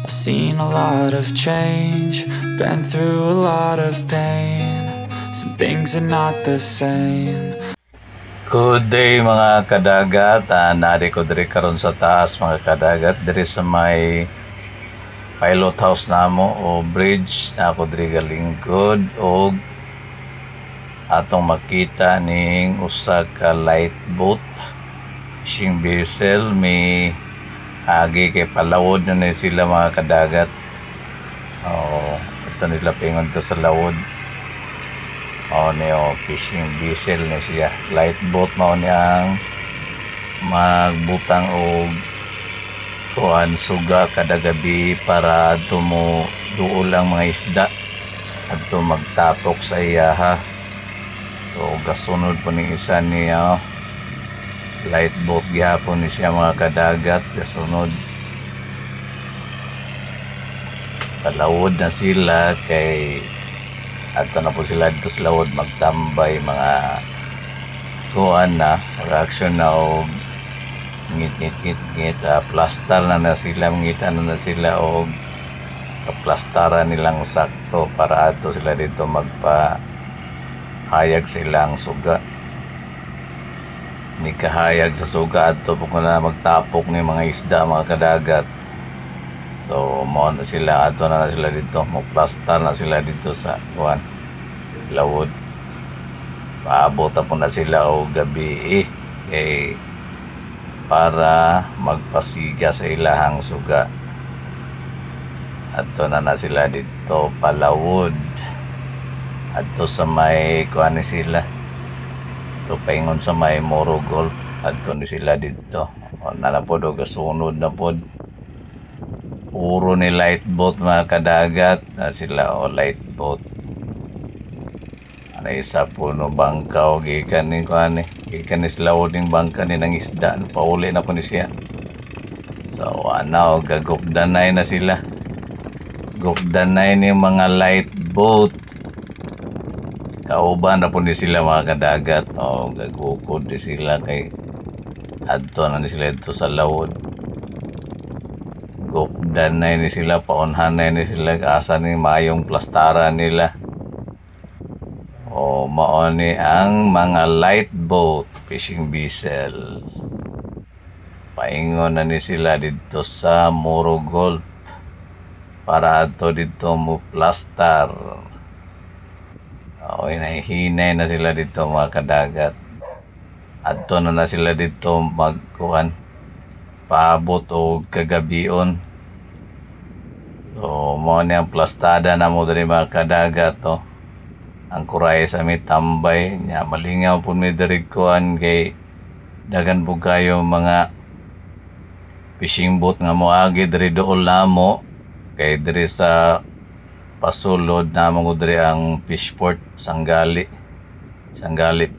I've seen a lot of change, been through a lot of pain. Some things are not the same. Good day mga kadagat. Nari ko diri karon sa taas mga kadagat, diri sa may pilot house namo o bridge na ako diri galingkod og atong makita ning usa ka light boat fishing vessel. May agi kay palawod na ni sila mga kadagat. Ito nila pingon to sa lawod. Fishing vessel na siya. Light boat mao niyang magbutang og kuan suga kada gabi para mo duol ang mga isda adto magtapok sa iyaha. So gasunod po ning isa niya light boat gihapon ni siya mga kadagat. Gasunod palawod na sila kay adto na po sila dito sa lawod magtambay mga kuan na reaction na og ngit plaster na sila, mangitan na sila og kaplastara nilang sakto para ato sila dito magpahayag silang suga. Ni kahayag sa suga ato po na magtapok ni mga isda mga kadagat. So mo na sila ato na sila dito, magplastar na sila dito sa kuan lawod. Paabot po na sila og gabi kay para magpasiga sa ilahang suga. Adto na sila dito palawod. Adto sa may kuan ni sila. Ito paingon sa may Morogol. Adto ni sila dito. Na pod og gasunod na pod. Puro ni light boat mga kadagat na sila light boat. Ano isa po no bangkaw gikan ni kuan ni. Gikan ni sila ning bangka ni nang isda, pauli na po ni siya. So gagupdanay na sila. Gupdanay ni mga light boat. Kauban na po ni sila mga kadagat. Gagukod ni sila kay adto na ni sila dito sa lawod. Gupdanay ni sila, paunhanay ni sila asa ni mayong plastara nila. Mao ni ang mga light boat fishing vessel. Paingon na ni sila dito sa Morogol para ato dito mo plastar. Hinahinay na sila dito mga kadagat. Adto na sila dito magkuhan paabot o kagabion. So mao ni ang plastada na mo diri mga kadagat ang kuray sa may tambay nya malingaw po may dirikuan kay dagan po kayo mga fishing boat nga moagi diri dool namo kay diri sa pasulod namo diri ang fishport Sanggali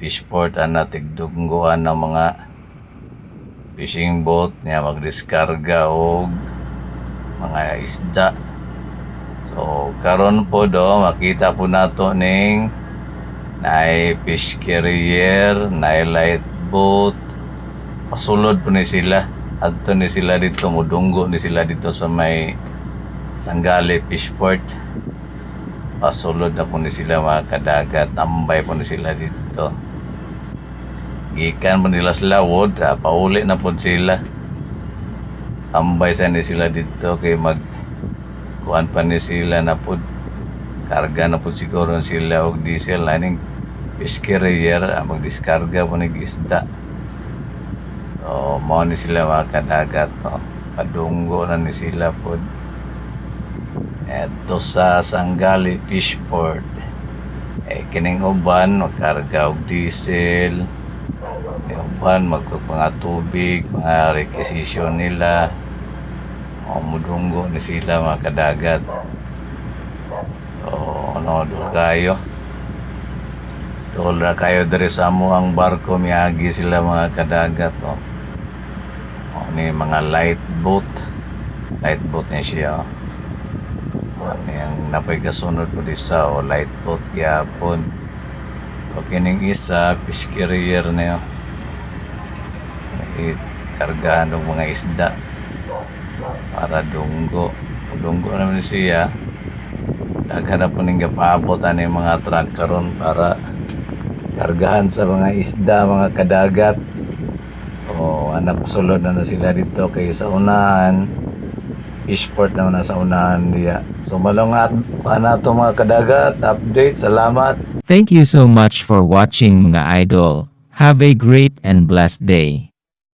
fishport ana tigdungguan ng mga fishing boat nya magdiskarga og mga isda. So karon po makita po nato ning naay fish carrier, naay light boat. Pasulod po ni sila. Adto ni sila dito, mudunggo ni sila dito sa may Sanggali Fishport. Pasulod na po ni sila mga kadagat. Tambay po ni sila dito. Gikan po nila sa lawod, pauli na po sila. Tambay sa ni sila dito kay kuan pa ni sila na po karga na po siguro sila og diesel lining fish carrier magdiskarga po ng isda. So mao ni sila mga kadagat padunggo na ni sila po eto sa Sanggali Fishport. Kining uban magkarga og diesel, uban magpanga tubig, mga requisition nila. Mudunggo ni sila mga kadagat. Dul kayo. Dul na kayo dari sa ang barko miagi sila mga kadagat. Ni mga light boat. Light boat niya siya. Ang napagasunod po isa light boat gyapon. Kining isa fish carrier na kargahan ng mga isda para dunggo. Dunggo naman siya. Daghan na po ning gapaabot ani mga truck karon para kargahan sa mga isda, mga kadagat. O anak sulod na sila dito kay sa unahan. Fishport naman na sa unahan diya. So malungat na to mga kadagat. Update. Salamat. Thank you so much for watching mga idol. Have a great and blessed day.